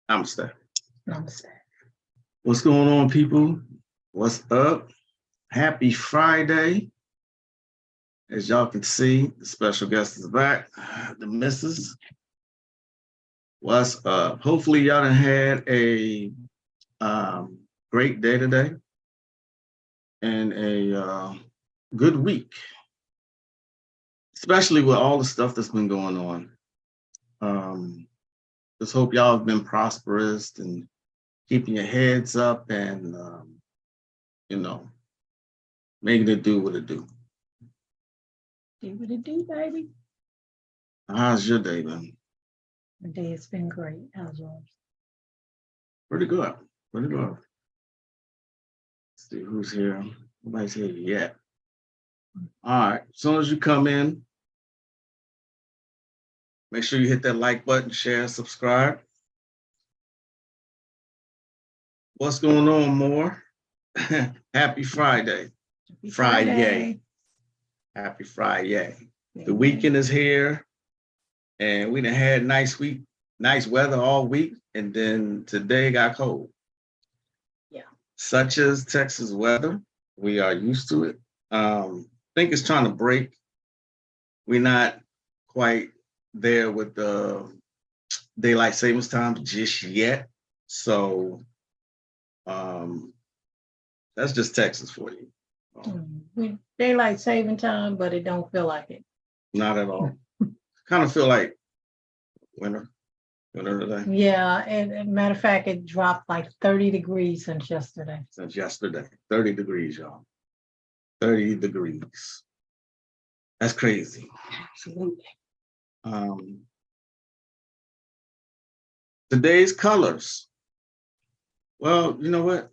Namaste. Namaste. What's going on, people? What's up? Happy Friday. As y'all can see, the special guest is back, the missus. What's up? Hopefully y'all done had a great day today and a good week, especially with all the stuff that's been going on. Just hope y'all have been prosperous and keeping your heads up and, making it do what it do. Do what it do, baby. How's your day been? My day has been great. How's yours? Pretty good. Pretty good. Let's see who's here. Nobody's here yet. All right. As soon as you come in, make sure you hit that like button, share, subscribe. What's going on, more? Happy Friday. Happy Friday. Happy Friday. The weekend is here, and we done had nice weather all week, and then today got cold. Yeah. Such as Texas weather, we are used to it. I think it's trying to break. We're not quite there with the daylight savings time just yet. So that's just Texas for you. We daylight saving time, but it don't feel like it. Not at all. Kind of feel like winter today. Yeah, and matter of fact, it dropped like 30 degrees since yesterday. 30 degrees, y'all. 30 degrees. That's crazy. Absolutely. Today's colors. Well, you know what?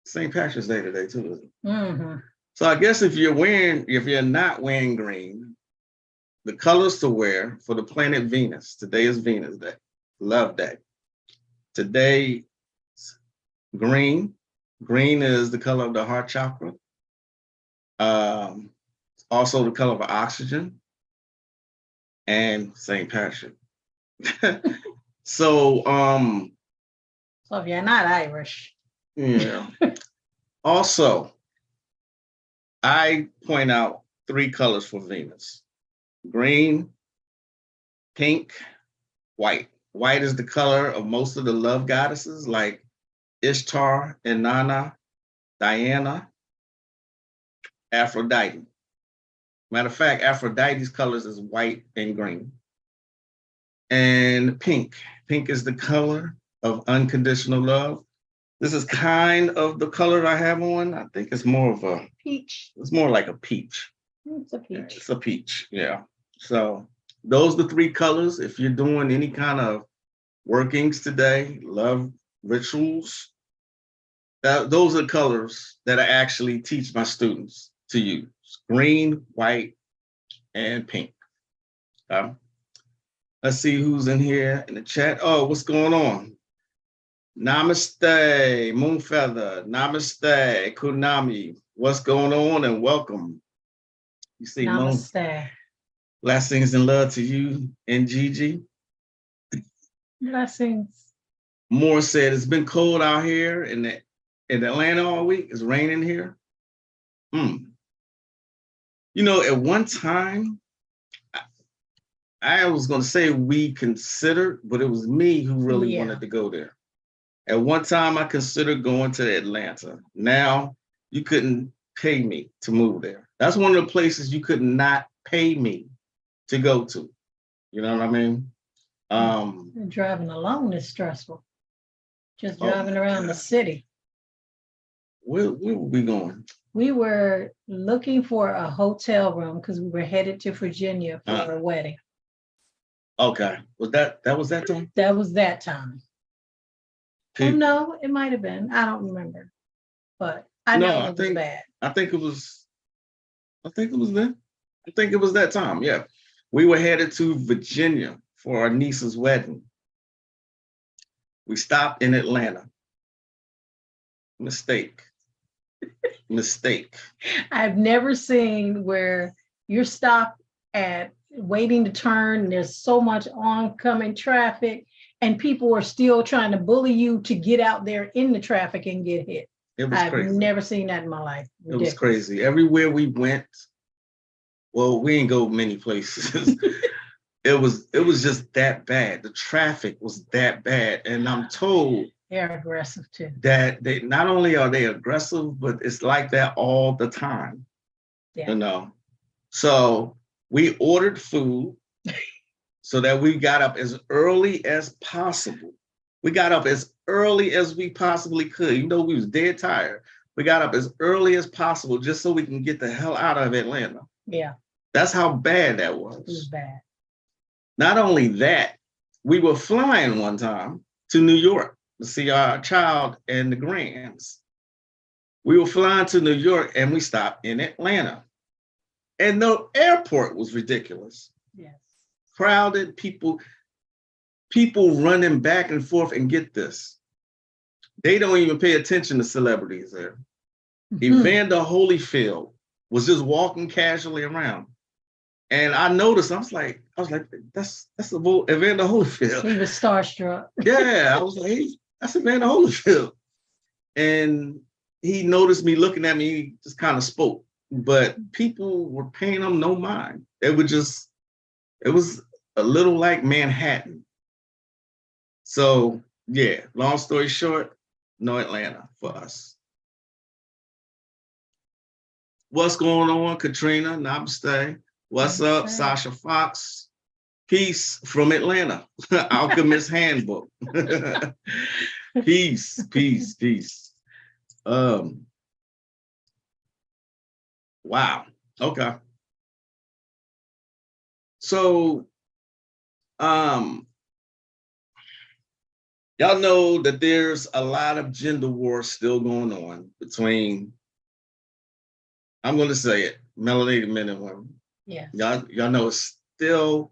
St. Patrick's Day today too, isn't it? Mm-hmm. So I guess if you're not wearing green, the colors to wear for the planet Venus. Today is Venus Day. Love Day. Today, green. Green is the color of the heart chakra. Also the color of oxygen and St. Patrick. So if you're not Irish. Yeah. Also, I point out 3 colors for Venus: green, pink, white. White is the color of most of the love goddesses like Ishtar, Inanna, Diana, Aphrodite. Matter of fact, Aphrodite's colors is white and green. And pink. Pink is the color of unconditional love. This is kind of the color I have on. I think it's more of a peach. It's more like a peach. It's a peach. It's a peach, yeah. So those are the 3 colors. If you're doing any kind of workings today, love rituals, those are colors that I actually teach my students to use: green, white, and pink. Let's see who's in here in the chat. Oh, what's going on? Namaste, Moonfeather. Namaste, Kunami. What's going on, and welcome. You see, Namaste. Moon. Blessings and love to you and Gigi. Blessings. Moore said it's been cold out here in Atlanta all week. It's raining here. You know, at one time, I was going to say we considered, but it was me who really wanted to go there. At one time, I considered going to Atlanta. Now, you couldn't pay me to move there. That's one of the places you could not pay me to go to. You know what I mean? Driving alone is stressful. Just driving around the city. Where were we going? We were looking for a hotel room because we were headed to Virginia for a wedding. Okay. Was that time? That was that time. Oh, no, it might have been. I don't remember. But I know it was bad. I think it was then. I think it was that time, yeah. We were headed to Virginia for our niece's wedding. We stopped in Atlanta. Mistake. I've never seen where you're stopped at waiting to turn, and there's so much oncoming traffic, and people are still trying to bully you to get out there in the traffic and get hit. I've never seen that in my life. Ridiculous. It was crazy. Everywhere we went, well, we didn't go many places. It was just that bad. The traffic was that bad. And I'm told they're aggressive too. That they not only are they aggressive, but it's like that all the time. Yeah. You know. So we ordered food so that we got up as early as possible. We got up as early as we possibly could. Even though we was dead tired, we got up as early as possible just so we can get the hell out of Atlanta. Yeah. That's how bad that was. It was bad. Not only that, we were flying one time to New York to see our child and the grands. We were flying to New York and we stopped in Atlanta. And the airport was ridiculous. Yes. Crowded, people running back and forth, and get this. They don't even pay attention to celebrities there. Mm-hmm. Evander Holyfield was just walking casually around. And I noticed, I was like, that's Evander Holyfield. He was starstruck. Yeah, I was like, hey, that's Evander Holyfield. And he noticed me looking at me, he just kind of spoke. But people were paying him no mind. It was a little like Manhattan. So yeah, long story short, no Atlanta for us. What's going on, Katrina? Namaste. What's up, Sasha Fox? Peace from Atlanta. Alchemist Handbook. Peace, peace, peace. Wow. Okay. So, y'all know that there's a lot of gender wars still going on between, I'm going to say it, melanated men and women. Yeah. Y'all know it's still,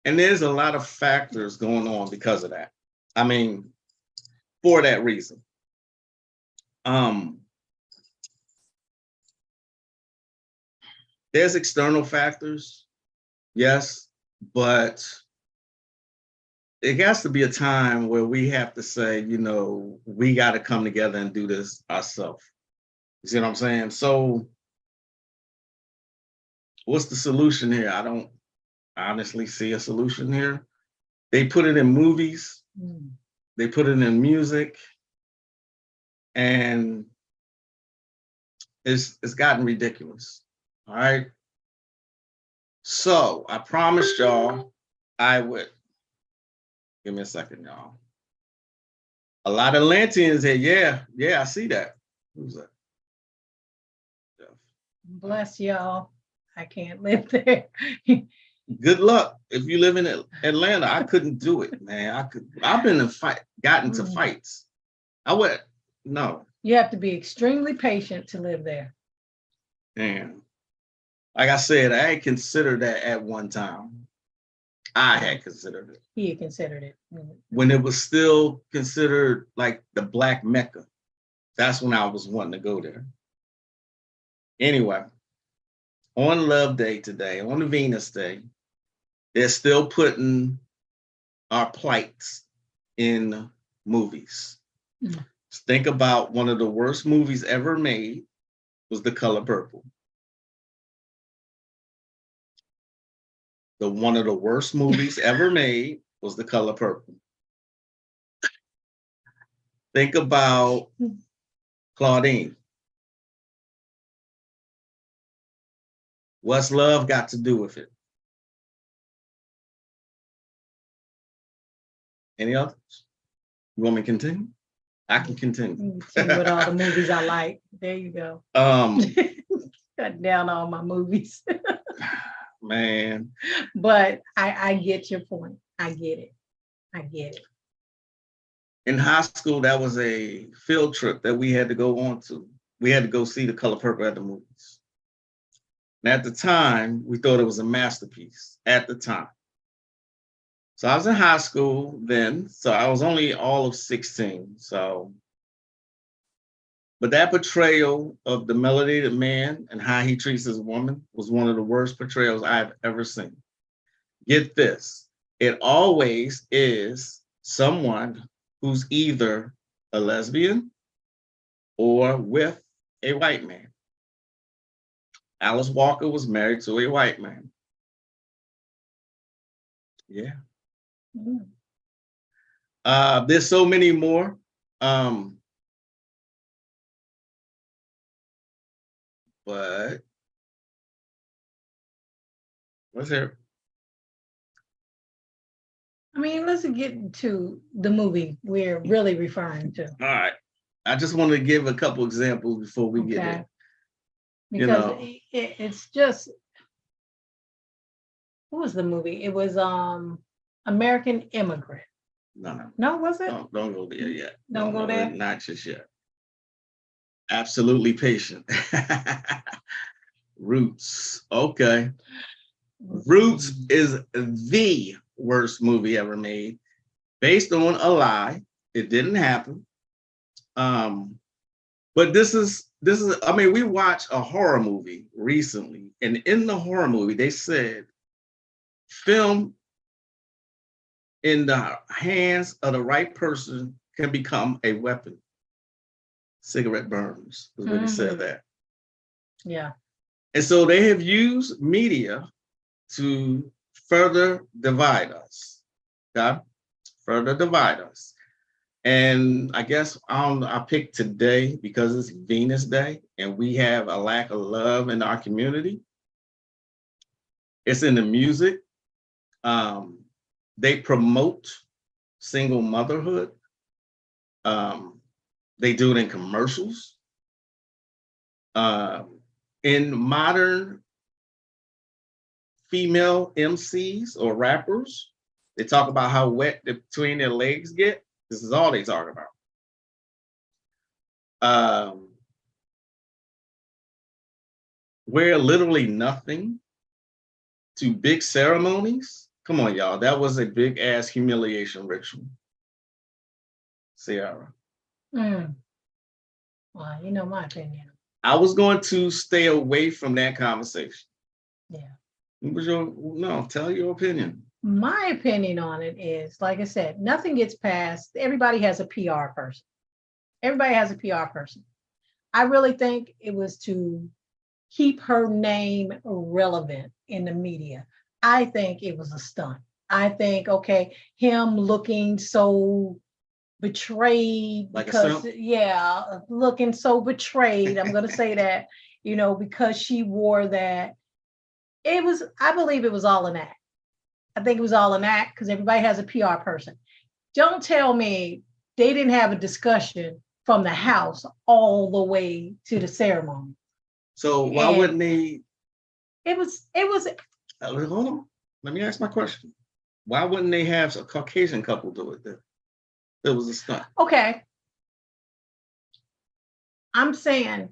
and there's a lot of factors going on because of that. I mean, for that reason. There's external factors, yes, but it has to be a time where we have to say, you know, we got to come together and do this ourselves. You see what I'm saying? So what's the solution here? I don't honestly see a solution here. They put it in movies, they put it in music, and it's gotten ridiculous. All right. So I promised y'all I would. Give me a second, y'all. A lot of Atlanteans here. Yeah, I see that. Who's that? Bless y'all. I can't live there. Good luck if you live in Atlanta. I couldn't do it, man. I've been gotten to fights. No. You have to be extremely patient to live there. Damn. Like I said, I had considered that at one time. I had considered it. He had considered it. When it was still considered like the Black Mecca. That's when I was wanting to go there. Anyway, on Love Day today, on the Venus Day, they're still putting our plights in movies. Mm. Think about one of the worst movies ever made was The Color Purple. One of the worst movies ever made was The Color Purple. Think about Claudine. What's love got to do with it? Any others? You want me to continue? I can continue. With all the movies I like. There you go. Cut down all my movies. Man. But I get your point. I get it. In high school, that was a field trip that we had to go on to. We had to go see The Color Purple at the movies. And at the time, we thought it was a masterpiece at the time. So I was in high school then, so I was only all of 16. But that portrayal of the melanated man and how he treats his woman was one of the worst portrayals I've ever seen. get this, it always is someone who's either a lesbian or with a white man. Alice Walker was married to a white man. Yeah. Mm. There's so many more. But what's there? I mean, let's get to the movie we're really referring to. All right. I just wanted to give a couple examples before we get it. Because it's just, what was the movie? It was American Immigrant. No, was it? Don't go there yet. Don't go there? Not just yet. Absolutely Patient. Roots. Okay. Roots is the worst movie ever made, based on a lie. It didn't happen. But this is, I mean, we watched a horror movie recently, and in the horror movie, they said film in the hands of the right person can become a weapon. Cigarette burns is what he said that. Yeah. And so they have used media to further divide us. Okay? Further divide us. And I guess I picked today because it's Venus Day and we have a lack of love in our community. It's in the music. They promote single motherhood. They do it in commercials. In modern female MCs or rappers, they talk about how wet between their legs get. This is all they talk about. Wear literally nothing to big ceremonies. Come on, y'all. That was a big ass humiliation ritual. Ciara. Well, you know my opinion. I was going to stay away from that conversation. Yeah. Tell your opinion. My opinion on it is, like I said, nothing gets past. Everybody has a PR person. Everybody has a PR person. I really think it was to keep her name relevant in the media. I think it was a stunt. I think, okay, him looking so betrayed because, looking so betrayed. I'm going to say that, because she wore that. I believe it was all an act. I think it was all an act because everybody has a PR person. Don't tell me they didn't have a discussion from the house all the way to the ceremony. So why wouldn't they? It was. Hold on. Let me ask my question. Why wouldn't they have a Caucasian couple do it then? It was a stunt. Okay. I'm saying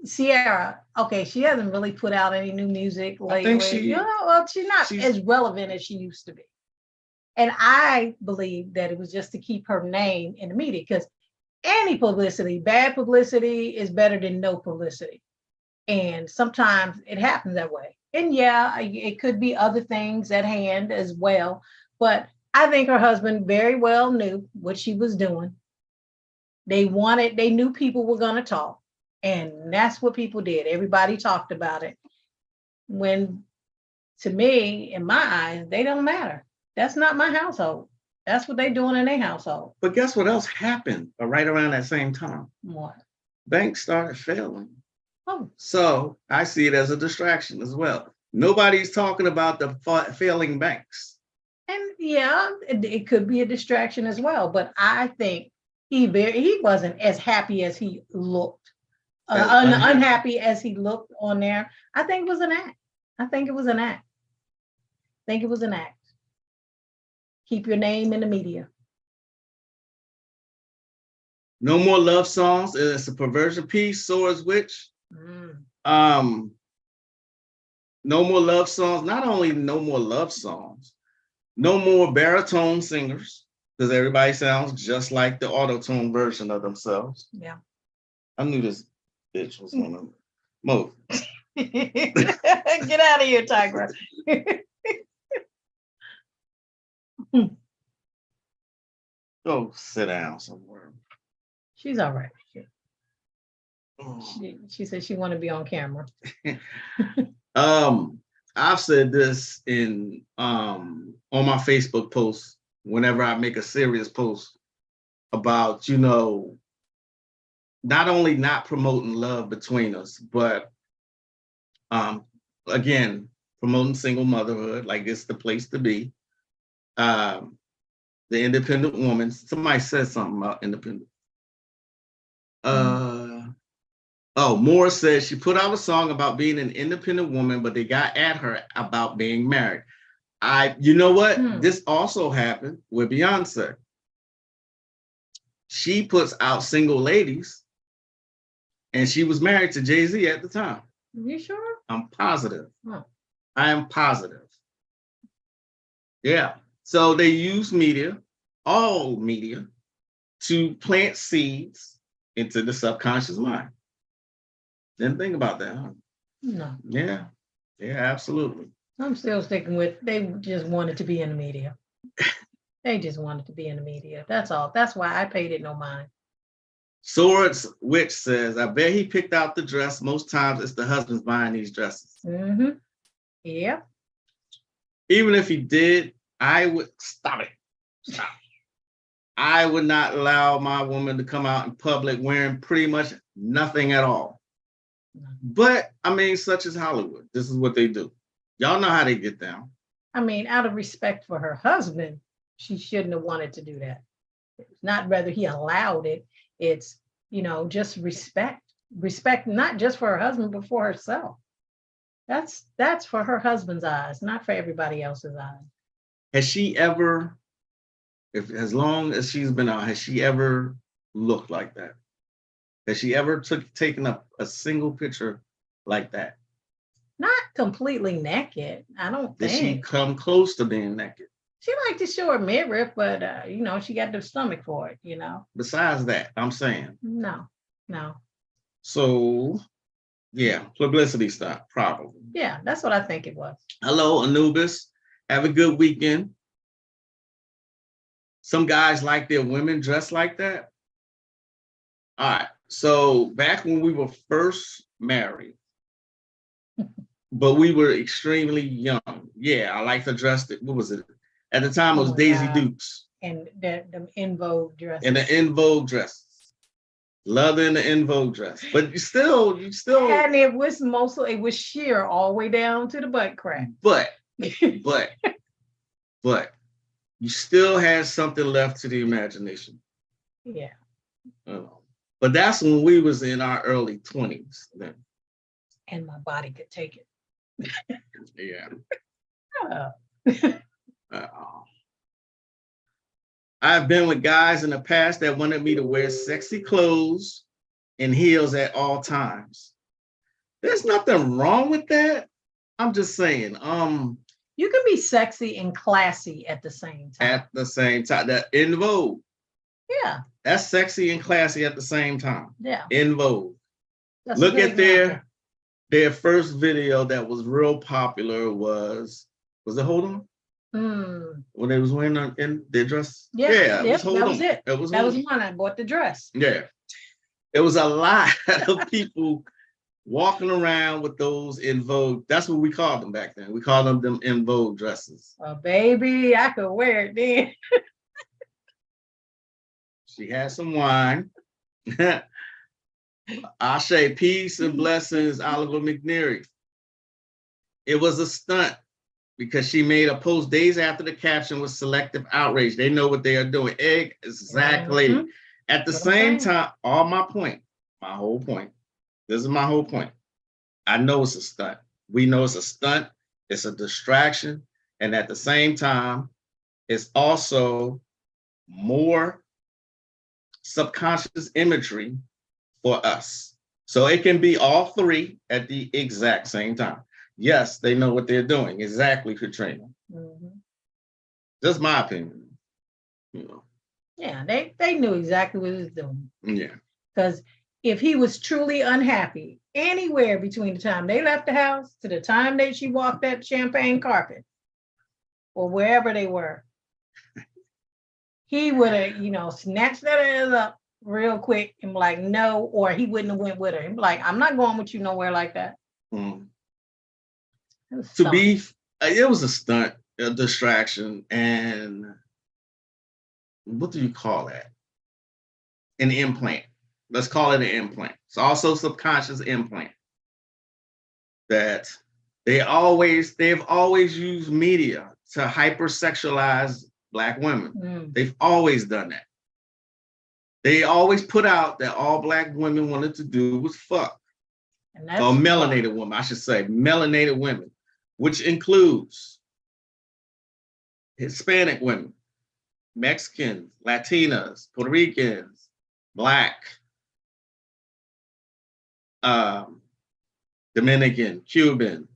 Ciara, okay, she hasn't really put out any new music lately. She's not as relevant as she used to be. And I believe that it was just to keep her name in the media because any publicity, bad publicity is better than no publicity. And sometimes it happens that way. And it could be other things at hand as well. But I think her husband very well knew what she was doing. They knew people were going to talk. And that's what people did. Everybody talked about it. When, to me, in my eyes, they don't matter. That's not my household. That's what they're doing in their household. But guess what else happened right around that same time? What? Banks started failing. Oh. So I see it as a distraction as well. Nobody's talking about the failing banks. And it could be a distraction as well. But I think he wasn't as happy as he looked. Unhappy as he looked on there. I think it was an act. Keep your name in the media. No more love songs. It's a perversion piece. So is which. No more love songs. Not only no more love songs, no more baritone singers, because everybody sounds just like the auto-tune version of themselves. Yeah. I knew this bitch was gonna move. Get out of here, Tigra. Go sit down somewhere. She's all right. She said she want to be on camera. I've said this in on my Facebook post whenever I make a serious post about, not only not promoting love between us, but again, promoting single motherhood, like it's the place to be. The independent woman. Somebody said something about independent. Moore says she put out a song about being an independent woman, but they got at her about being married. You know what? This also happened with Beyonce. She puts out Single Ladies, and she was married to Jay-Z at the time. You sure? I'm positive. I am positive. Yeah. So they use media, all media, to plant seeds into the subconscious mind. Didn't think about that, huh? No. Yeah. Yeah, absolutely. I'm still sticking with they just wanted to be in the media. They just wanted to be in the media. That's all. That's why I paid it no mind. Swords Witch says, I bet he picked out the dress. Most times it's the husbands buying these dresses. Mm-hmm. Yeah. Even if he did, I would stop it. Stop. I would not allow my woman to come out in public wearing pretty much nothing at all. But I mean, such as Hollywood. This is what they do. Y'all know how they get down. I mean, out of respect for her husband, she shouldn't have wanted to do that. It's not whether he allowed it. It's, just respect. Respect not just for her husband, but for herself. That's for her husband's eyes, not for everybody else's eyes. Has she ever, as long as she's been out, has she ever looked like that? Has she ever taken up a single picture like that? Not completely naked. I don't think. Did she come close to being naked? She liked to show her midriff, but she got the stomach for it, Besides that, I'm saying. No. So, yeah, publicity stuff, probably. Yeah, that's what I think it was. Hello, Anubis. Have a good weekend. Some guys like their women dressed like that. All right. So back when we were first married, but we were extremely young. Yeah, I like to dress. What was it? At the time, it was Daisy Dukes. And the in vogue dresses. And the in vogue dresses. Loving the in vogue dress. But you still. And it was sheer all the way down to the butt crack. But you still had something left to the imagination. Yeah. But that's when we was in our early 20s then. And my body could take it. Yeah. I've been with guys in the past that wanted me to wear sexy clothes and heels at all times. There's nothing wrong with that. I'm just saying. You can be sexy and classy at the same time. At the same time. That in vogue. Yeah. That's sexy and classy at the same time. Yeah. In vogue. That's Look at their first video that was real popular was it Hold On? When they was wearing in their dress. That was it. That was one. I bought the dress. Yeah. It was a lot of people walking around with those in vogue. That's what we called them back then. We called them in vogue dresses. Oh, baby, I could wear it then. She had some wine. Ashe, peace and blessings, Oliver McNeary. It was a stunt because she made a post days after the caption was selective outrage. They know what they are doing. Exactly. Mm-hmm. At the same time, my whole point. This is my whole point. I know it's a stunt. We know it's a stunt. It's a distraction. And at the same time, it's also more subconscious imagery for us. So it can be all three at the exact same time. Yes, they know what they're doing. Exactly, Katrina. Mm-hmm. Just my opinion. Yeah, they knew exactly what he was doing. Yeah. Because if he was truly unhappy, anywhere between the time they left the house to the time that she walked that champagne carpet, or wherever they were, he would have, snatched that ass up real quick and be like, no, or he wouldn't have went with her. He'd be like, I'm not going with you nowhere like that. Mm. It was a stunt, a distraction, and what do you call that? An implant. Let's call it an implant. It's also subconscious implant that they've always used media to hypersexualize Black women. Mm. They've always done that. They always put out that all Black women wanted to do was fuck. Or melanated women, I should say, melanated women, which includes Hispanic women, Mexicans, Latinas, Puerto Ricans, Black, Dominican, Cuban,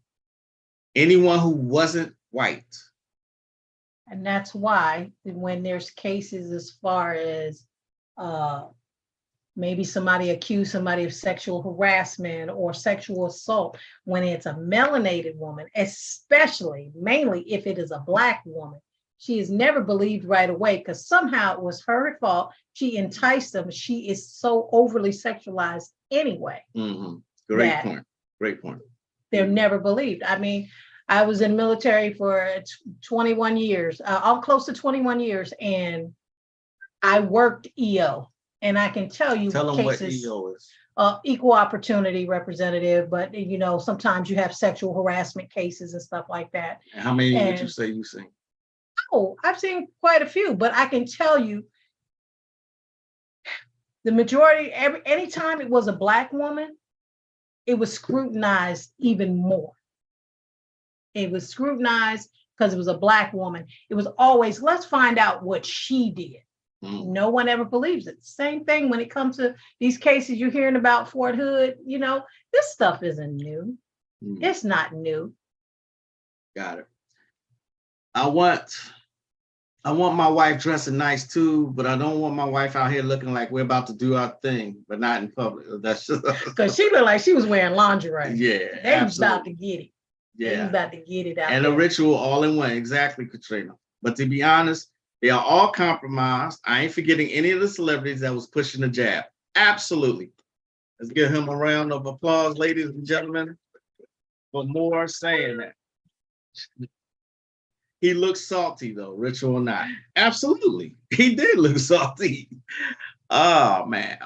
anyone who wasn't white. And that's why when there's cases as far as maybe somebody accused somebody of sexual harassment or sexual assault, when it's a melanated woman, especially, mainly if it is a Black woman, she is never believed right away because somehow it was her fault. She enticed them. She is so overly sexualized anyway. Mm-hmm. Great point. They're never believed. I mean, I was in the military for 21 years, all close to 21 years, and I worked EO. And I can tell you cases, what EO is. Equal opportunity representative, but sometimes you have sexual harassment cases and stuff like that. And how many would you say you've seen? Oh, I've seen quite a few, but I can tell you the majority, anytime it was a Black woman, it was scrutinized even more. It was scrutinized because it was a Black woman. It was always, let's find out what she did. Mm. No one ever believes it. Same thing when it comes to these cases you're hearing about Fort Hood. This stuff isn't new. Mm. It's not new. Got it. I want my wife dressing nice too, but I don't want my wife out here looking like we're about to do our thing, but not in public. That's just because she looked like she was wearing lingerie. Yeah, they was about to get it. Yeah, they was about to get it out. And there. A ritual all in one, exactly, Katrina. But to be honest, they are all compromised. I ain't forgetting any of the celebrities that was pushing the jab. Absolutely. Let's give him a round of applause, ladies and gentlemen, for Moore saying that. He looks salty, though, ritual or not. Absolutely. He did look salty. Oh, man.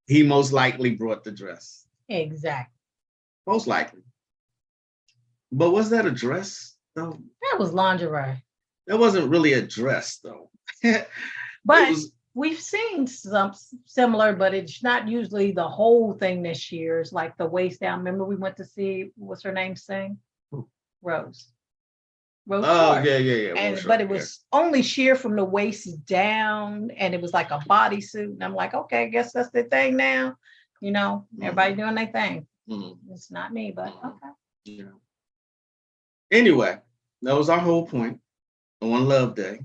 He most likely brought the dress. Exactly. Most likely. But was that a dress, though? That was lingerie. That wasn't really a dress, though. But we've seen some similar, but it's not usually the whole thing this year. It's like the waist down. Remember we went to see, what's her name sing? Rose. Oh, yeah. But it was only sheer from the waist down, and it was like a bodysuit. And I'm like, okay, I guess that's the thing now. Everybody doing their thing. Mm-hmm. It's not me, but okay. Yeah. Anyway, that was our whole point on Love Day.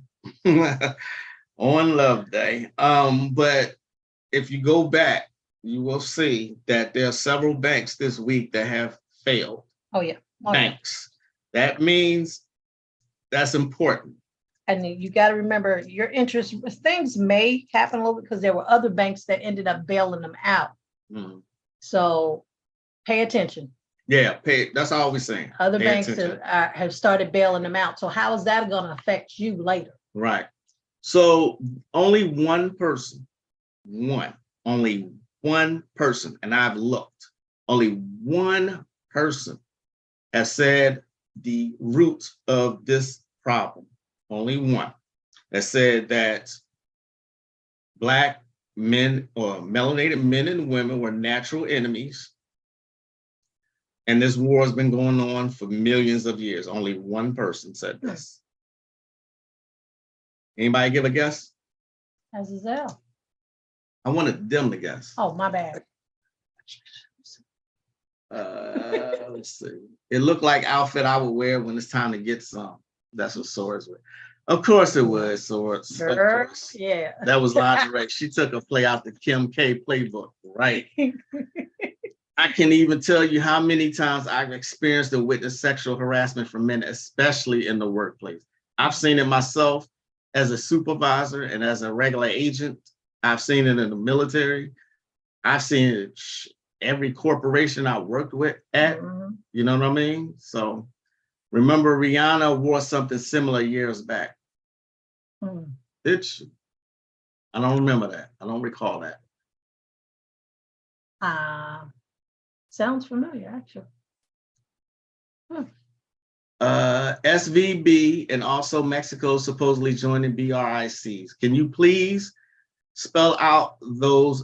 On Love Day. But if you go back, you will see that there are several banks this week that have failed. Oh, yeah. Banks. That means that's important. And you got to remember your interest. Things may happen a little bit because there were other banks that ended up bailing them out. Mm-hmm. So pay attention. Yeah, that's all we're saying. Other banks have started bailing them out. So how is that going to affect you later? Right. So only one person, and I've looked, only one person has said the root of this problem. Only one has said that Black men or melanated men and women were natural enemies. And this war has been going on for millions of years. Only one person said this. Anybody give a guess? Azazel. I wanted them to guess. Oh, my bad. Let's see. It looked like outfit I would wear when it's time to get some. That's what Swords were. Of course it was Swords. Sure. Yeah. That was lingerie. She took a play out the Kim K playbook, right? I can even tell you how many times I've experienced and witnessed sexual harassment from men, especially in the workplace. I've seen it myself. as a supervisor and as a regular agent. I've seen it in the military. I've seen it every corporation I worked with at, you know what I mean? So remember Rihanna wore something similar years back. Did she? I don't remember that. I don't recall that. Sounds familiar, actually. SVB and also Mexico supposedly joining BRICs. Can you please spell out those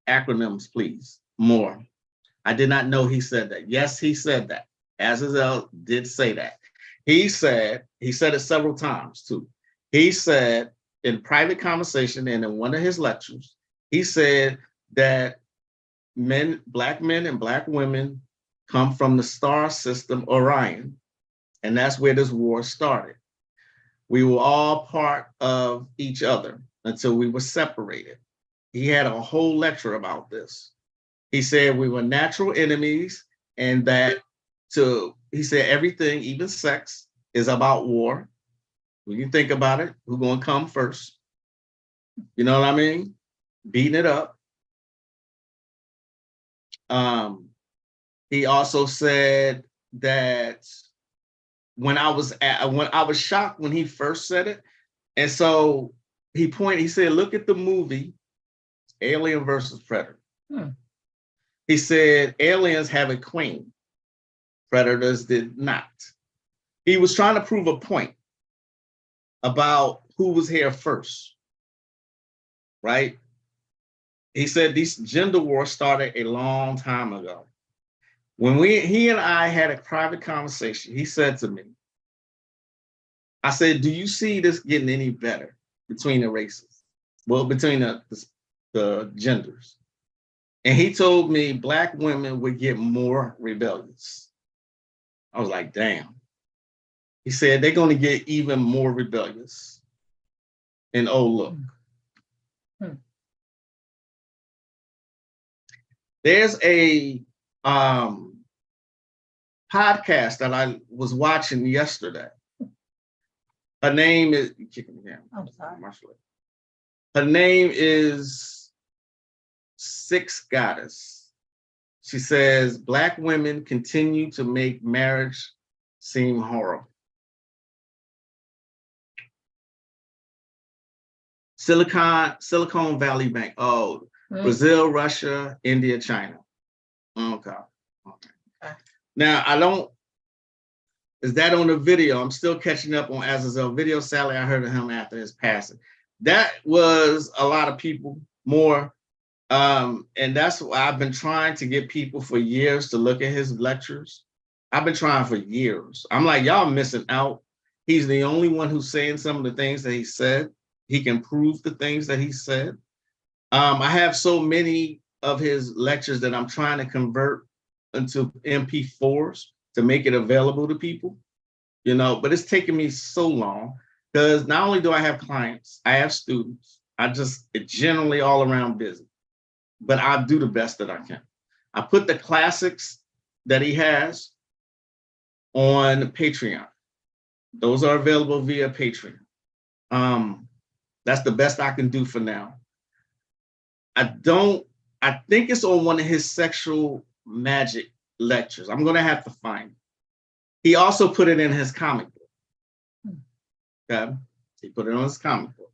acronyms, please? More. I did not know he said that. Yes, he said that. Azazel did say that. He said it several times too. He said in private conversation and in one of his lectures, he said that black men and black women come from the star system Orion, and that's where this war started. We were all part of each other until we were separated. He had a whole lecture about this. He said we were natural enemies, and that he said everything, even sex, is about war. When you think about it, who's going to come first? You know what I mean? Beating it up. He also said that when I was shocked when he first said it. And so he said, look at the movie Alien versus Predator. He said, aliens have a queen. Predators did not. He was trying to prove a point about who was here first, right? He said these gender wars started a long time ago. When he and I had a private conversation, he said to me, I said, do you see this getting any better between the races? Well, between the genders. And he told me black women would get more rebellious. I was like, damn. He said they're going to get even more rebellious. And oh, look. There's a podcast that I was watching yesterday. Her name is, I'm sorry. Her name is Six Goddess. She says, Black women continue to make marriage seem horrible. Silicon Valley Bank. Oh, Brazil, Russia, India, China. Okay. Now, is that on the video? I'm still catching up on Azazel video. Sadly, I heard of him after his passing. That was a lot of people more. And that's why I've been trying to get people for years to look at his lectures. I've been trying for years. I'm like, y'all missing out. He's the only one who's saying some of the things that he said. He can prove the things that he said. I have so many of his lectures that I'm trying to convert into MP4s to make it available to people, but it's taken me so long because not only do I have clients, I have students. It's generally all around busy, but I do the best that I can. I put the classics that he has on Patreon. Those are available via Patreon. That's the best I can do for now. I think it's on one of his sexual magic lectures. I'm going to have to find it. He also put it in his comic book. Okay. He put it on his comic book.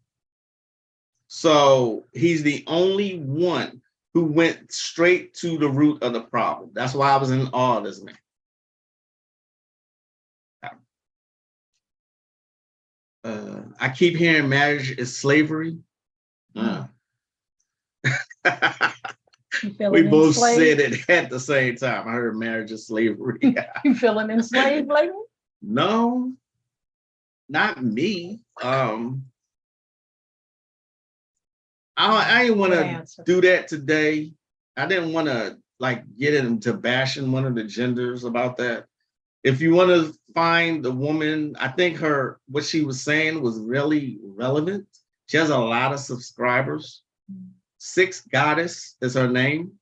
So he's the only one who went straight to the root of the problem. That's why I was in awe of this man. I keep hearing marriage is slavery. We both said it at the same time. I heard marriage is slavery. You feeling enslaved lately? No, not me. I didn't want to do that today. I didn't want to get into bashing one of the genders about that. If you want to find the woman, I think what she was saying was really relevant. She has a lot of subscribers. Six Goddess is her name.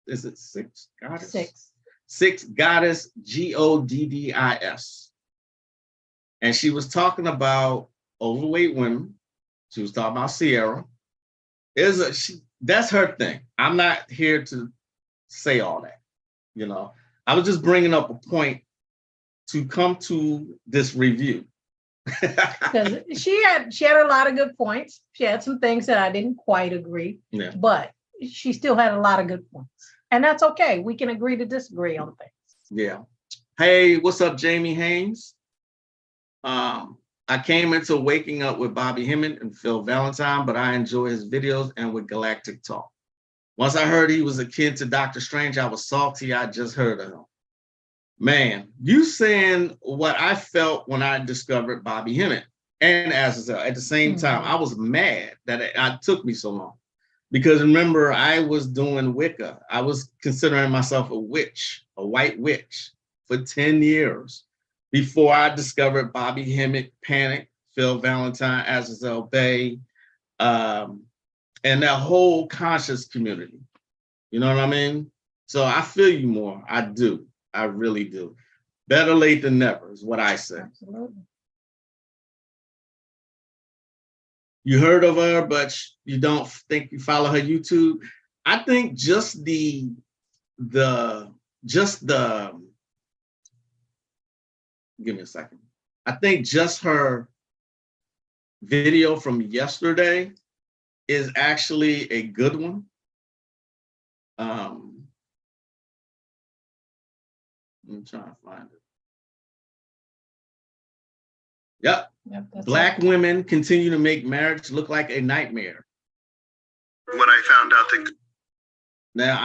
Is it Six Goddess? Six. Six Goddess, Goddis. And she was talking about overweight women. She was talking about Sierra. That's her thing. I'm not here to say all that. You know, I was just bringing up a point to come to this review. Because she had a lot of good points. She had some things that I didn't quite agree, but she still had a lot of good points. And that's okay. We can agree to disagree on things. Yeah. Hey, what's up, Jamie Haynes? I came into Waking Up with Bobby Hemmett and Phil Valentine, but I enjoy his videos and with Galactic Talk. Once I heard he was a kid to Doctor Strange, I was salty. I just heard of him. Man, you saying what I felt when I discovered Bobby Hemmett and Azazel at the same time. I was mad that it took me so long. Because remember, I was doing Wicca. I was considering myself a witch, a white witch, for 10 years before I discovered Bobby Hemmett, Panic, Phil Valentine, Azazel Bay, and that whole conscious community. You know what I mean? So I feel you more. I do. I really do. Better late than never is what I say. Absolutely. You heard of her, but you don't think you follow her YouTube. I think just the give me a second. I think just her video from yesterday is actually a good one. I'm trying to find it. Yep. Black women continue to make marriage look like a nightmare. What I found out that. Now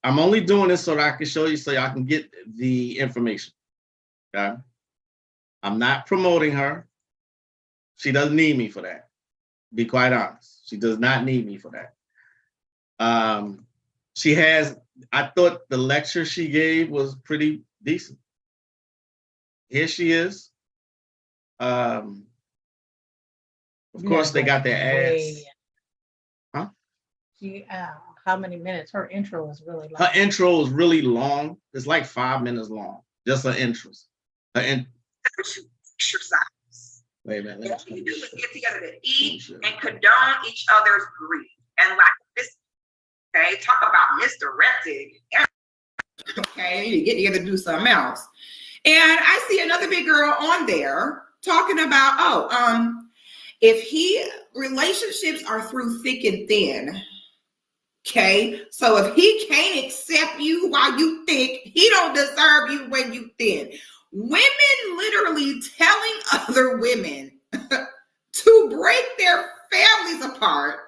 I'm only doing this so that I can show you so y'all can get the information. Okay. I'm not promoting her. She doesn't need me for that. Be quite honest. She does not need me for that. I thought the lecture she gave was pretty decent. Here she is. Of course, they got their ads. Huh? How many minutes? Her intro was really long. Her intro is really long. It's like 5 minutes long. Just her intros. Exercise. Wait a minute. All you do is get together to eat and condone each other's greed and lack of this. Okay, talk about misdirected. Okay, you get together to do something else. And I see another big girl on there talking about, relationships are through thick and thin. Okay, so if he can't accept you while you thick, he don't deserve you when you thin. Women literally telling other women to break their families apart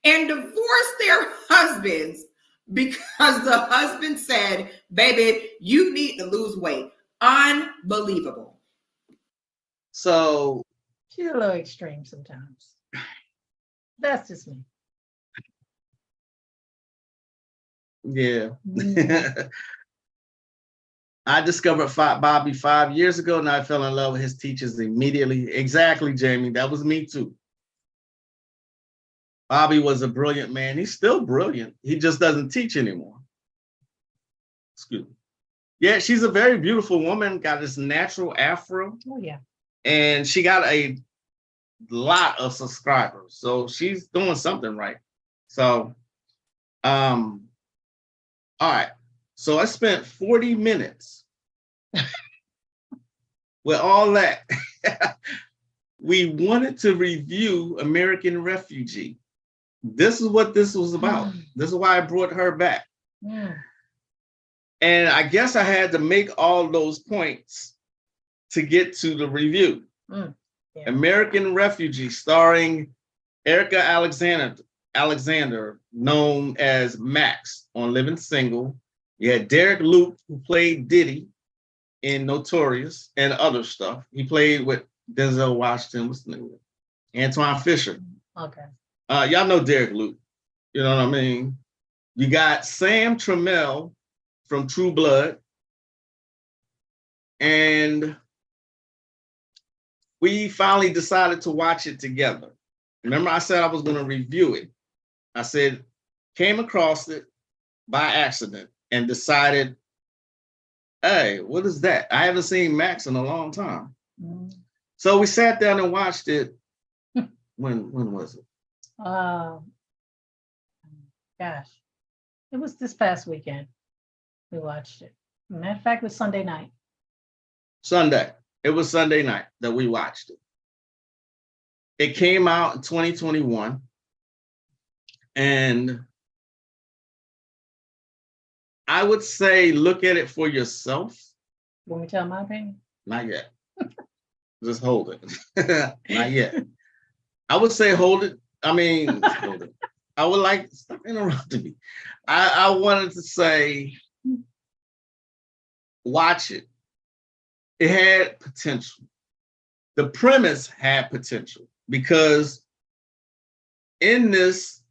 and divorce their husbands because the husband said, baby, you need to lose weight. Unbelievable. So she's a little extreme sometimes. That's just me. Yeah. I discovered Bobby 5 years ago, and I fell in love with his teachers immediately. Exactly, Jamie. That was me too. Bobby was a brilliant man. He's still brilliant. He just doesn't teach anymore. Excuse me. Yeah, she's a very beautiful woman, got this natural afro. Oh, yeah. And she got a lot of subscribers. So she's doing something right. So, all right. So I spent 40 minutes with all that. We wanted to review American Refugee. This is what this was about. This is why I brought her back. Yeah. And I guess I had to make all those points to get to the review. Yeah. American Refugee, starring Erica Alexander, known as Max on Living Single. You had Derek Luke, who played Diddy in Notorious and other stuff. He played with Denzel Washington. What's the name? Antoine Fisher. Okay. Y'all know Derek Luke. You know what I mean? You got Sam Trammell from True Blood. And we finally decided to watch it together. Remember, I said I was going to review it. I said, came across it by accident and decided, hey, what is that? I haven't seen Max in a long time. Mm. So we sat down and watched it. When was it? Gosh, it was this past weekend. We watched it. Matter of fact, it was Sunday night. Sunday. It was Sunday night that we watched it. It came out in 2021. And I would say look at it for yourself. Want me to tell my opinion? Not yet. Just hold it. Not yet. I would say hold it. I mean, hold it. I would like, stop interrupting me. I wanted to say, watch it. It had potential. The premise had potential because in this,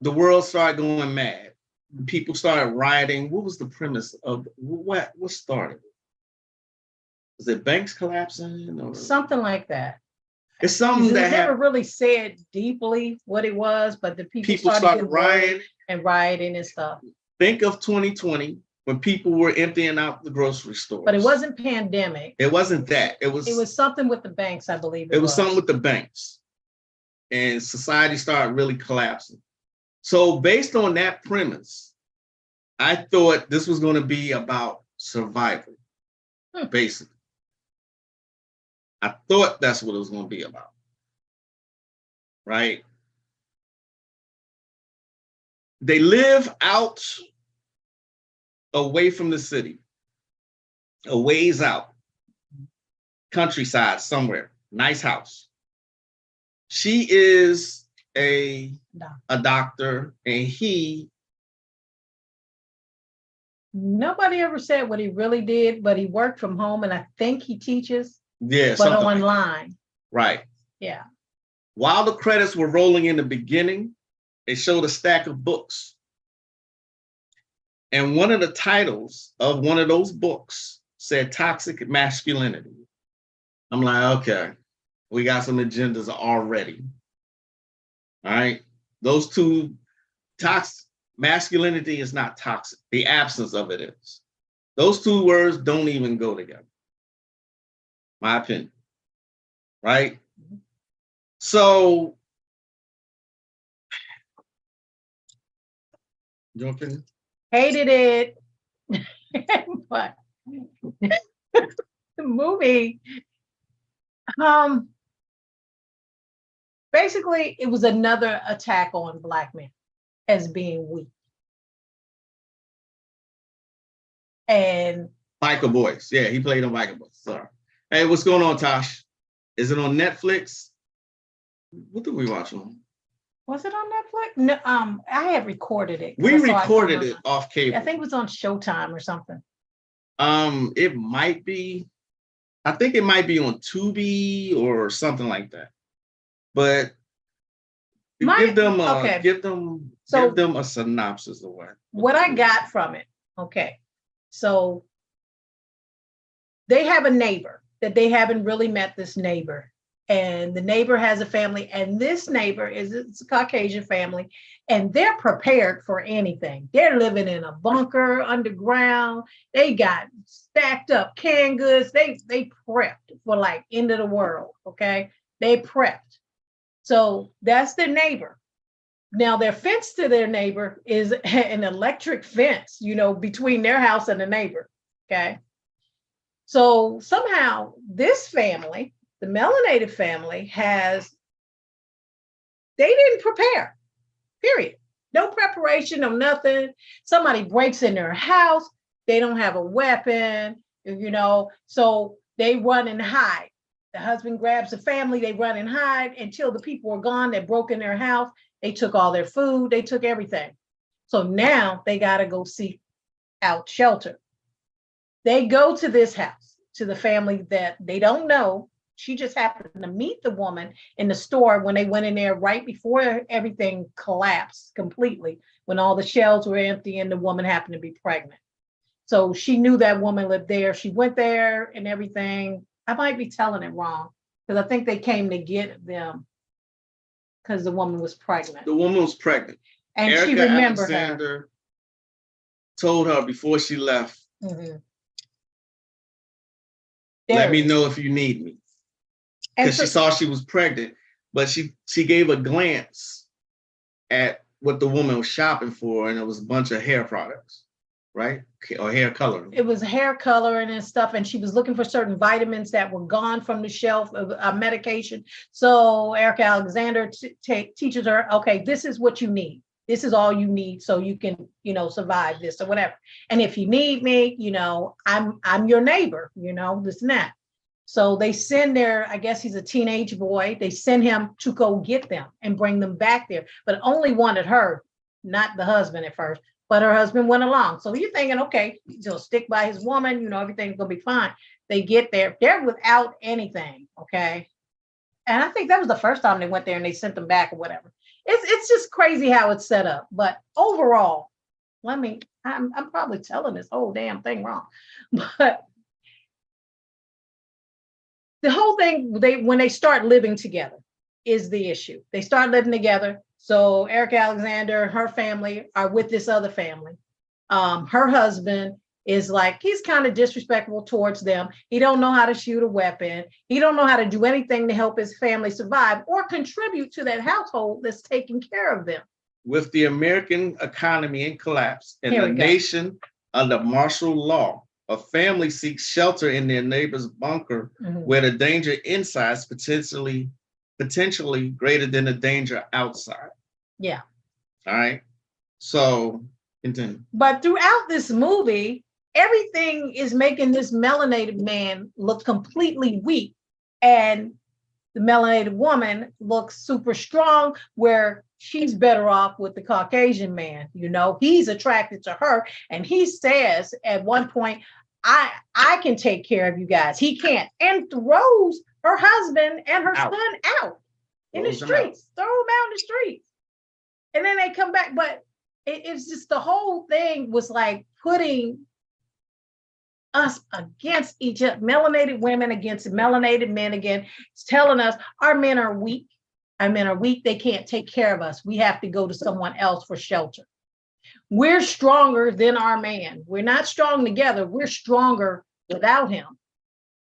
the world started going mad. People started rioting. What was the premise of what started? Was it banks collapsing or something like that? It's something that never really said deeply what it was, but the people started rioting and stuff. Think of 2020 when people were emptying out the grocery stores. But it wasn't pandemic. It wasn't that. It was something with the banks, I believe. It was something with the banks, and society started really collapsing. So based on that premise, I thought this was going to be about survival, basically. I thought that's what it was going to be about, right? They live out away from the city, a ways out, countryside somewhere, nice house. She is a doctor, and nobody ever said what he really did, but he worked from home, and I think he teaches. Yeah, but online. Right. Yeah. While the credits were rolling in the beginning, they showed a stack of books. And one of the titles of one of those books said Toxic Masculinity. I'm like, okay, we got some agendas already. All right. Those two, toxic masculinity is not toxic. The absence of it is. Those two words don't even go together. My opinion, right? So, your opinion? Hated it, but the movie, basically, it was another attack on Black men as being weak. And Michael Boyce, yeah, he played on Michael Boyce. Sorry. Hey, what's going on, Tosh? Is it on Netflix? What did we watch on? Was it on Netflix? No, I had recorded it. We recorded it off cable. I think it was on Showtime or something. It might be. I think it might be on Tubi or something like that. But give them a synopsis of what I got from it. Okay, so they have a neighbor that they haven't really met. This neighbor, and the neighbor has a family, and this neighbor it's a Caucasian family, and they're prepared for anything. They're living in a bunker underground. They got stacked up canned goods. They prepped for like end of the world. Okay, they prepped. So that's their neighbor. Now their fence to their neighbor is an electric fence, between their house and the neighbor. Okay. So somehow this family, the melanated family, they didn't prepare, period. No preparation, no nothing. Somebody breaks in their house. They don't have a weapon, so they run and hide. The husband grabs the family, they run and hide until the people are gone. They broke in their house. They took all their food. They took everything. So now they got to go seek out shelter. They go to this house, to the family that they don't know. She just happened to meet the woman in the store when they went in there right before everything collapsed completely, when all the shelves were empty and the woman happened to be pregnant. So she knew that woman lived there. She went there and everything. I might be telling it wrong because I think they came to get them because the woman was pregnant. The woman was pregnant. And Erica she remembered Alexander her. Told her before she left, Let me know if you need me. Because she saw she was pregnant, but she gave a glance at what the woman was shopping for, and it was a bunch of hair products, right? Or hair coloring. It was hair coloring and stuff, and she was looking for certain vitamins that were gone from the shelf of medication. So Erica Alexander teaches her, okay, this is what you need. This is all you need so you can, survive this or whatever. And if you need me, I'm your neighbor, this and that. So they send I guess he's a teenage boy. They send him to go get them and bring them back there, but only wanted her, not the husband at first, but her husband went along. So you're thinking, okay, he'll stick by his woman, everything's gonna be fine. They get there, they're without anything, okay? And I think that was the first time they went there and they sent them back or whatever. It's just crazy how it's set up. But overall, I'm probably telling this whole damn thing wrong, but the whole thing, when they start living together is the issue. They start living together. So Erica Alexander, her family are with this other family. Her husband is he's kind of disrespectful towards them. He don't know how to shoot a weapon. He don't know how to do anything to help his family survive or contribute to that household that's taking care of them. With the American economy in collapse and the nation under martial law, a family seeks shelter in their neighbor's bunker, where the danger inside is potentially greater than the danger outside. Yeah. All right. So continue. But throughout this movie, everything is making this melanated man look completely weak, and the melanated woman looks super strong, where she's better off with the Caucasian man. He's attracted to her, and he says at one point, I can take care of you guys. He can't, and throws her husband and her son out in the streets, throw them out in the streets. And then they come back, but it's just the whole thing was like putting us against each other, melanated women against melanated men again. It's telling us our men are weak. Our men are weak. They can't take care of us. We have to go to someone else for shelter. We're stronger than our man. We're not strong together. We're stronger without him,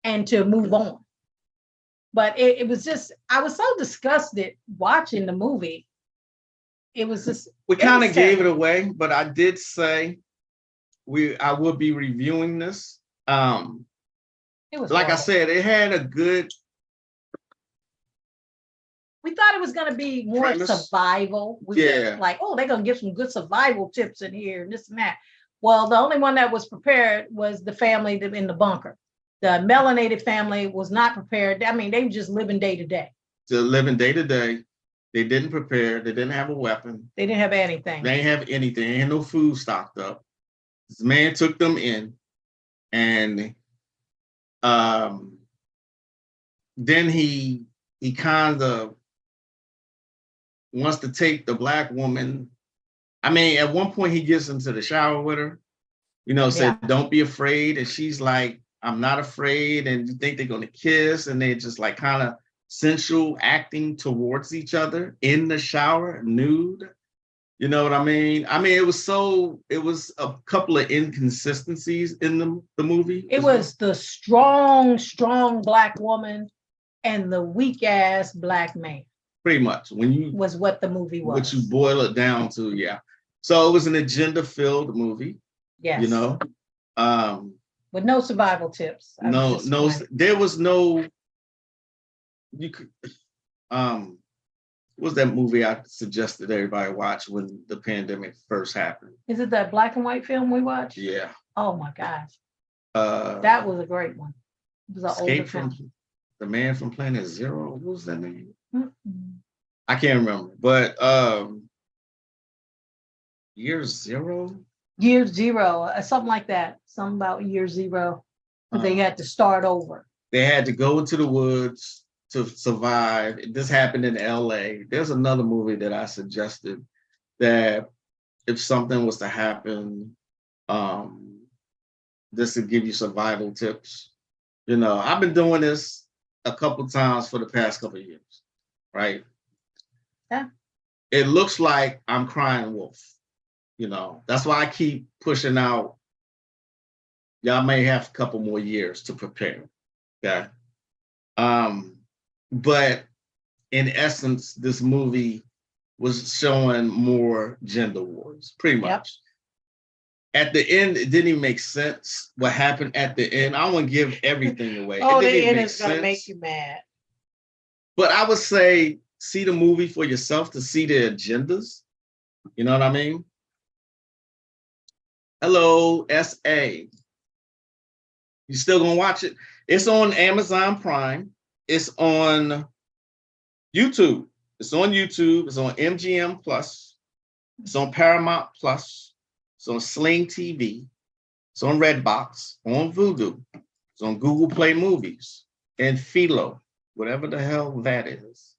and to move on. But it was just, I was so disgusted watching the movie. It was just. We kind of gave it away, but I did say I will be reviewing this. It was like horrible. I said, it had a good. We thought it was going to be more premise. Survival. They're going to give some good survival tips in here and this and that. Well, the only one that was prepared was the family in the bunker. The melanated family was not prepared. I mean, they were just living day to day. They're living day to day. They didn't prepare. They didn't have a weapon. They didn't have anything. They didn't have anything. They had no food stocked up. This man took them in, and then he kind of wants to take the Black woman. I mean, at one point he gets into the shower with her, said, don't be afraid. And she's like, I'm not afraid. And you think they're going to kiss. And they're just like kind of sensual acting towards each other in the shower, nude. You know what I mean? I mean, it was a couple of inconsistencies in the movie. It was the strong Black woman and the weak ass Black man. Pretty much. Was what the movie was. What you boil it down to, yeah. So it was an agenda-filled movie. Yes. With no survival tips. No, there was no. You could. What was that movie I suggested everybody watch when the pandemic first happened? Is it that black and white film we watched? Yeah. Oh my gosh. That was a great one. It was an older film. The Man from Planet Zero. What was that name? Mm-hmm. I can't remember, but Year Zero. Year Zero, something like that. Something about Year Zero. They had to start over. They had to go into the woods to survive. This happened in LA. There's another movie that I suggested that if something was to happen, this would give you survival tips. I've been doing this a couple times for the past couple of years, right? Yeah. It looks like I'm crying wolf. That's why I keep pushing out. Y'all may have a couple more years to prepare. Okay. But in essence, this movie was showing more gender wars, pretty much. Yep. At the end, it didn't even make sense what happened at the end. I don't want to give everything away. Oh, the end is going to make you mad. But I would say, see the movie for yourself to see the agendas. You know what I mean? Hello, SA. You still gonna watch it? It's on Amazon Prime. It's on YouTube. It's on YouTube. It's on MGM Plus. It's on Paramount Plus. It's on Sling TV. It's on Redbox. On Vudu. It's on Google Play Movies and Philo, whatever the hell that is.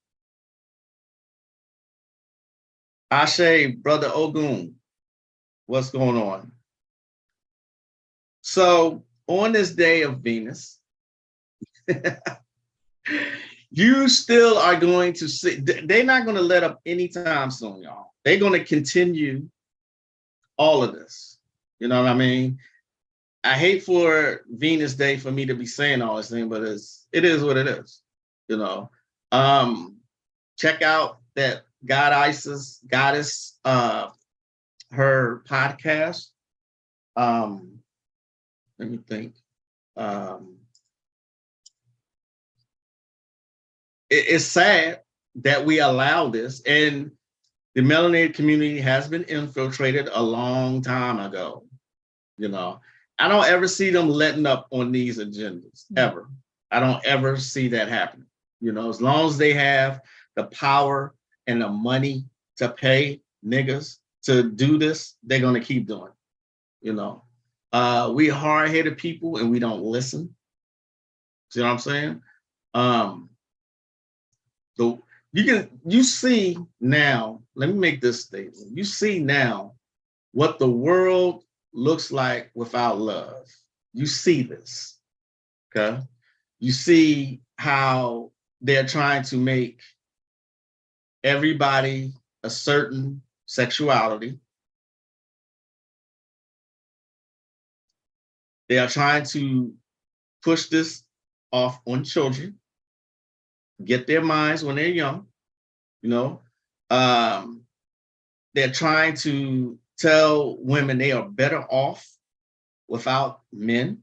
Ashe, Brother Ogun, what's going on? So on this day of Venus, you still are going to see, they're not going to let up anytime soon, y'all. They're going to continue all of this. You know what I mean? I hate for Venus Day for me to be saying all this thing, but it is what it is. You know, check out that Goddess, her podcast. Let me think. It's sad that we allow this, and the melanated community has been infiltrated a long time ago. You know, I don't ever see them letting up on these agendas, ever. I don't ever see that happening. You know, as long as they have the power and the money to pay niggas to do this, they're going to keep doing it. You know, we hard-headed people and we don't listen. See what I'm saying? You see now, let me make this statement. You see now what the world looks like without love. You see this, okay? You see how they're trying to make everybody a certain sexuality. They are trying to push this off on children, get their minds when they're young, you know. They're trying to tell women they are better off without men.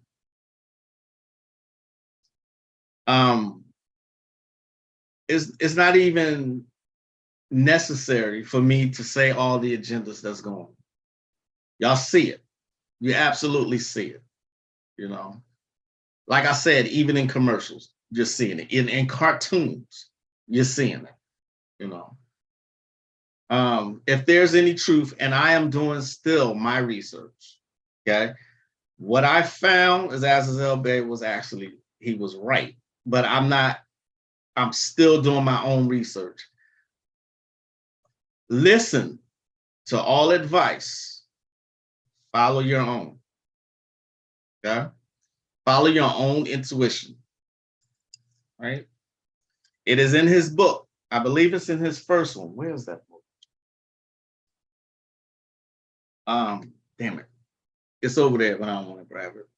It's not even necessary for me to say all the agendas that's going on. Y'all see it. You absolutely see it. You know, like I said, even in commercials, you're seeing it. In cartoons, you're seeing it. You know, if there's any truth, and I am doing still my research, okay, what I found is Azazel Bey was actually, he was right, but I'm still doing my own research. Listen to all advice, follow your own, okay? Follow your own intuition, right? It is in his book. I believe it's in his first one. Where is that book? Damn it. It's over there, but I don't want to grab it.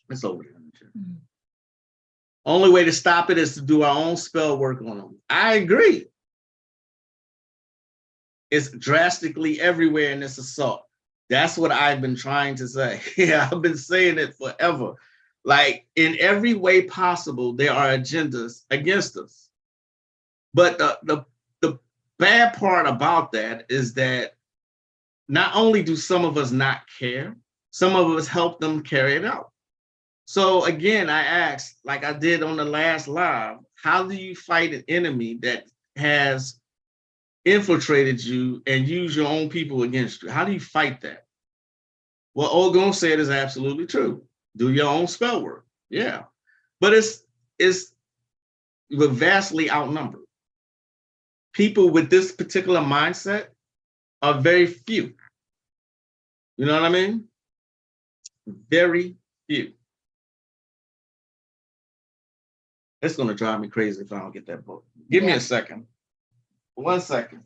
It's over there. Mm-hmm. Only way to stop it is to do our own spell work on them. I agree. It's drastically everywhere in this assault. That's what I've been trying to say. Yeah, I've been saying it forever. Like, in every way possible, there are agendas against us. But the bad part about that is that not only do some of us not care, some of us help them carry it out. So again, I asked, like I did on the last live, how do you fight an enemy that has infiltrated you and use your own people against you? How do you fight that? What Ogun said is absolutely true. Do your own spell work. Yeah. But we're vastly outnumbered. People with this particular mindset are very few. You know what I mean? Very few. It's going to drive me crazy if I don't get that book. Give me a second. 1 second.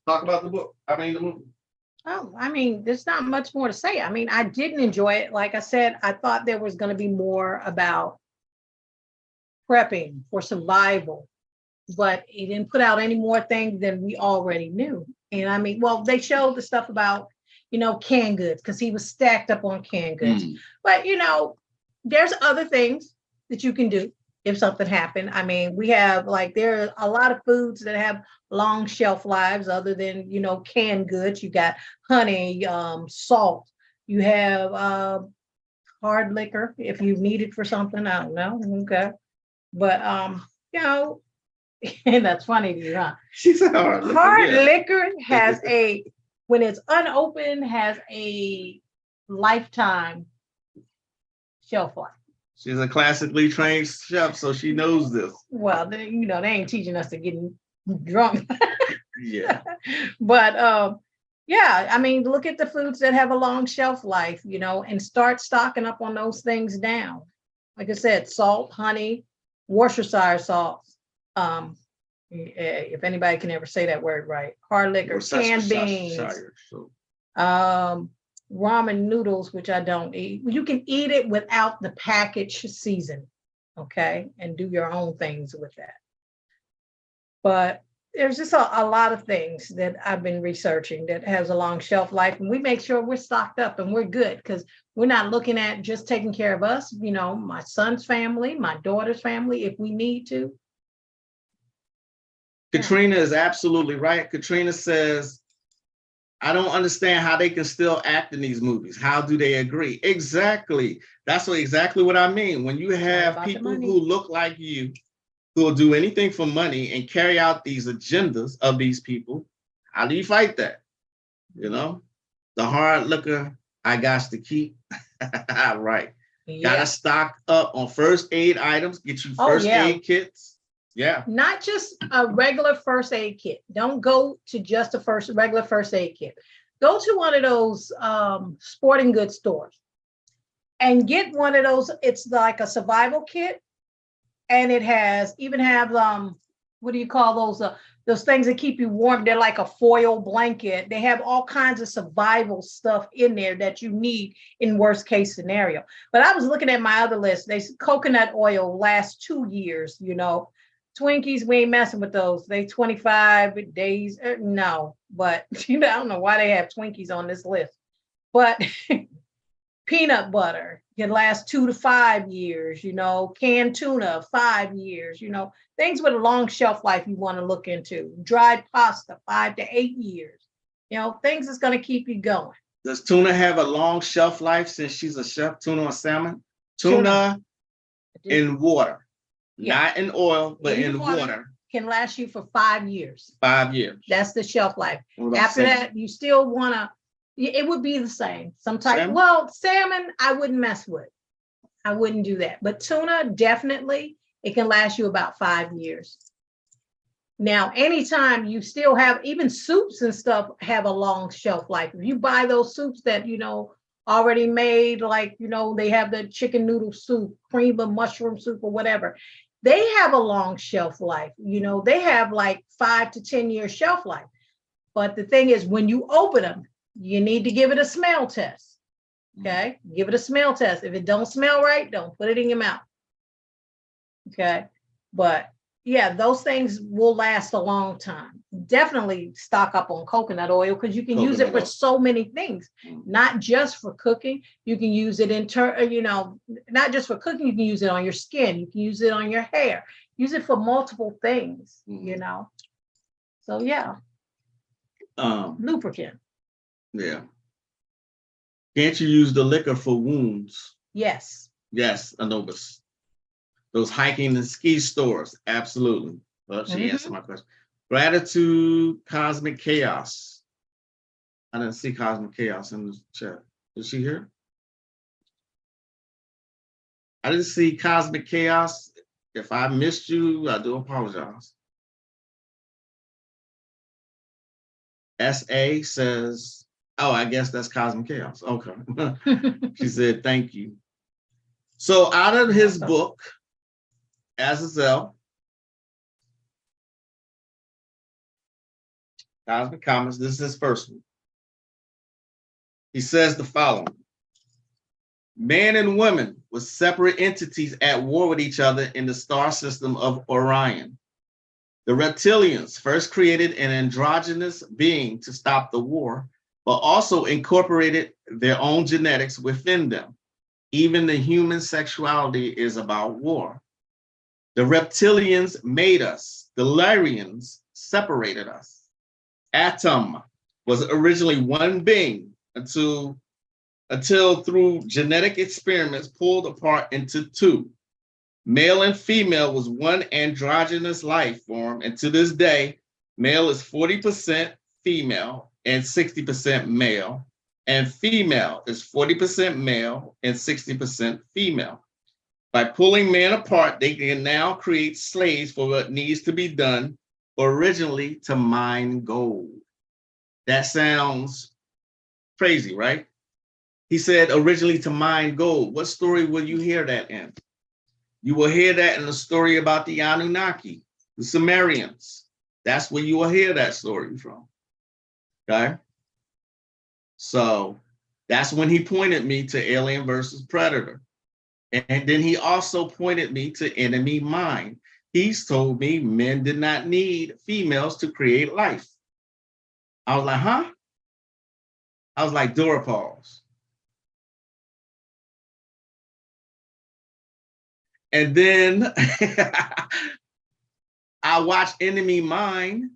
Talk about the book. I mean, the movie. Oh, I mean, there's not much more to say. I mean, I didn't enjoy it. Like I said, I thought there was going to be more about prepping for survival, but he didn't put out any more things than we already knew. And I mean, well, they showed the stuff about, canned goods because he was stacked up on canned goods. But, there's other things that you can do if something happened. I mean, we have there are a lot of foods that have long shelf lives other than, canned goods. You got honey, salt. You have hard liquor if you need it for something. I don't know. Okay. But, and that's funny to you, huh? She said hard liquor. Hard liquor has when it's unopened, has a lifetime shelf life. She's a classically trained chef, so she knows this. Well, they ain't teaching us to get drunk. Yeah. But yeah, I mean, look at the foods that have a long shelf life, and start stocking up on those things now. Like I said, salt, honey, Worcestershire sauce. If anybody can ever say that word right, hard liquor, canned beans, ramen noodles, which I don't eat. You can eat it without the package season, okay, and do your own things with that. But there's just a lot of things that I've been researching that has a long shelf life, and we make sure we're stocked up and we're good because we're not looking at just taking care of us, my son's family, my daughter's family, if we need to. Katrina is absolutely right. Katrina says, I don't understand how they can still act in these movies. How do they agree? Exactly. That's exactly what I mean. When you have people who look like you, who will do anything for money and carry out these agendas of these people, how do you fight that? The hard liquor, I got to keep. Right. Yeah. Gotta stock up on first aid items, get you first aid kits. Yeah. Not just a regular first aid kit. Don't go to just a regular first aid kit. Go to one of those sporting goods stores and get one of those. It's like a survival kit. And it have what do you call those things that keep you warm? They're like a foil blanket. They have all kinds of survival stuff in there that you need in worst case scenario. But I was looking at my other list. Coconut oil lasts 2 years, Twinkies, we ain't messing with those. They 25 days. No, but I don't know why they have Twinkies on this list. But peanut butter can last 2 to 5 years, canned tuna, 5 years, things with a long shelf life you want to look into. Dried pasta, 5 to 8 years, things that's going to keep you going. Does tuna have a long shelf life since she's a chef? Tuna or salmon? Tuna in water. Yeah. Not in oil, but in water. Can last you for 5 years. 5 years. That's the shelf life. After that, you still want to, it would be the same. Salmon, I wouldn't mess with. I wouldn't do that. But tuna, definitely, it can last you about 5 years. Now, anytime you still have, even soups and stuff have a long shelf life. If you buy those soups that, already made, they have the chicken noodle soup, cream of mushroom soup or whatever. They have a long shelf life. They have 5 to 10 year shelf life. But the thing is, when you open them, you need to give it a smell test. Okay. Give it a smell test. If it don't smell right, don't put it in your mouth. Okay. But yeah, those things will last a long time. Definitely stock up on coconut oil because you can use it for so many things, not just for cooking. You can use it not just for cooking, you can use it on your skin. You can use it on your hair. Use it for multiple things, So yeah. Lubricant. Yeah. Can't you use the liquor for wounds? Yes. Yes, Anubis. Those hiking and ski stores, absolutely. Well, she answered my question. Gratitude, Cosmic Chaos. I didn't see Cosmic Chaos in the chat. Is she here? I didn't see Cosmic Chaos. If I missed you, I do apologize. SA says, oh, I guess that's Cosmic Chaos. Okay. She said, thank you. So out of his book, Azazel, Cosmic Comments, this is his first one. He says the following. Man and woman were separate entities at war with each other in the star system of Orion. The reptilians first created an androgynous being to stop the war, but also incorporated their own genetics within them. Even the human sexuality is about war. The reptilians made us. The Lyrians separated us. Atom was originally one being until through genetic experiments pulled apart into two. Male and female was one androgynous life form, and to this day, male is 40% female and 60% male, and female is 40% male and 60% female. By pulling man apart, they can now create slaves for what needs to be done, originally to mine gold. That sounds crazy, right? He said originally to mine gold. What story will you hear that in? You will hear that in the story about the Anunnaki, the Sumerians. That's where you will hear that story from. Okay? So that's when he pointed me to Alien versus Predator. And then he also pointed me to Enemy Mine. He's told me men did not need females to create life. I was like, huh? I was like, Dora pause. And then I watched Enemy Mine,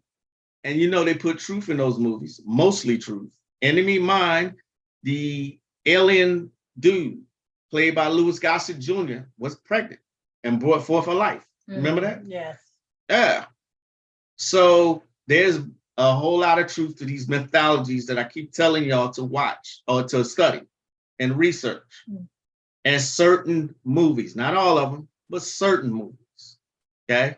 and you know they put truth in those movies, mostly truth. Enemy Mine, the alien dude, played by Louis Gossett Jr., was pregnant and brought forth a life. Remember that? Yes. Yeah. So there's a whole lot of truth to these mythologies that I keep telling y'all to watch or to study and research. And certain movies, not all of them, but certain movies. Okay.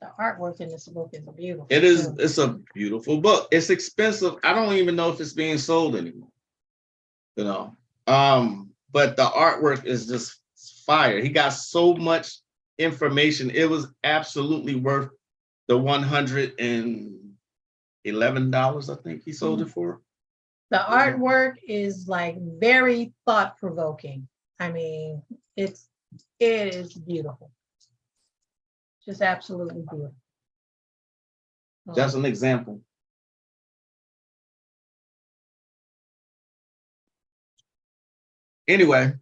The artwork in this book is beautiful. It is. It's a beautiful book. It's expensive. I don't even know if it's being sold anymore. You know. But the artwork is just fire. He got so much information. It was absolutely worth the $111, I think he sold it for. The artwork is like very thought-provoking. I mean, it is beautiful. Just absolutely beautiful. Just an example. Anyway.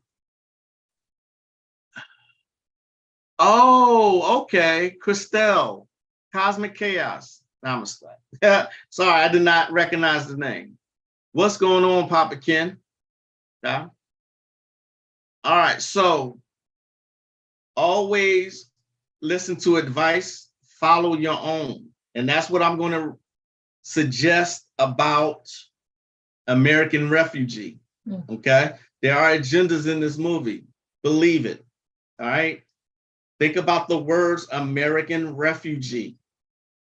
Oh, okay. Christelle, Cosmic Chaos. Namaste. Sorry, I did not recognize the name. What's going on, Papa Ken? Yeah. All right, so always listen to advice, follow your own. And that's what I'm going to suggest about American Refugee. Okay? There are agendas in this movie. Believe it. All right? Think about the words American Refugee.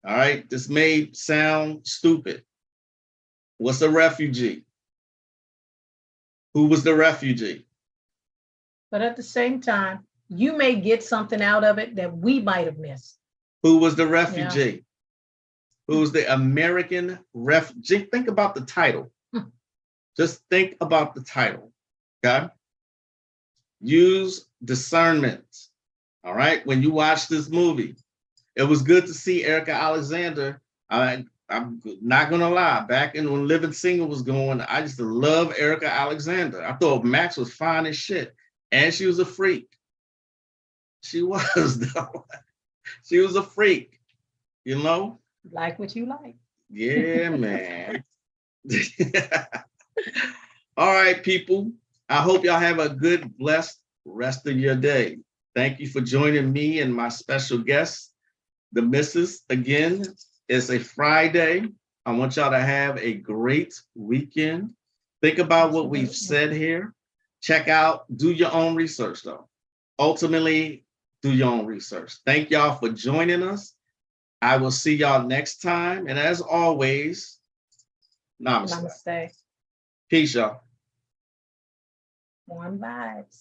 All right? This may sound stupid. What's a refugee? Who was the refugee? But at the same time, you may get something out of it that we might have missed. Who was the refugee? Yeah. Who was the American refugee? Think about the title. Just think about the title. Okay? Use discernment. All right? When you watch this movie, it was good to see Erica Alexander. I'm not gonna lie. Back in when Living Single was going, I used to love Erica Alexander. I thought Max was fine as shit, and she was a freak. She was though. She was a freak. You know. Like what you like. Yeah, man. All right, people. I hope y'all have a good, blessed rest of your day. Thank you for joining me and my special guest, the missus. Again, it's a Friday. I want y'all to have a great weekend. Think about what we've said here. Check out, do your own research though. Ultimately, do your own research. Thank y'all for joining us. I will see y'all next time. And as always, namaste. Namaste. Peace, y'all. Warm vibes.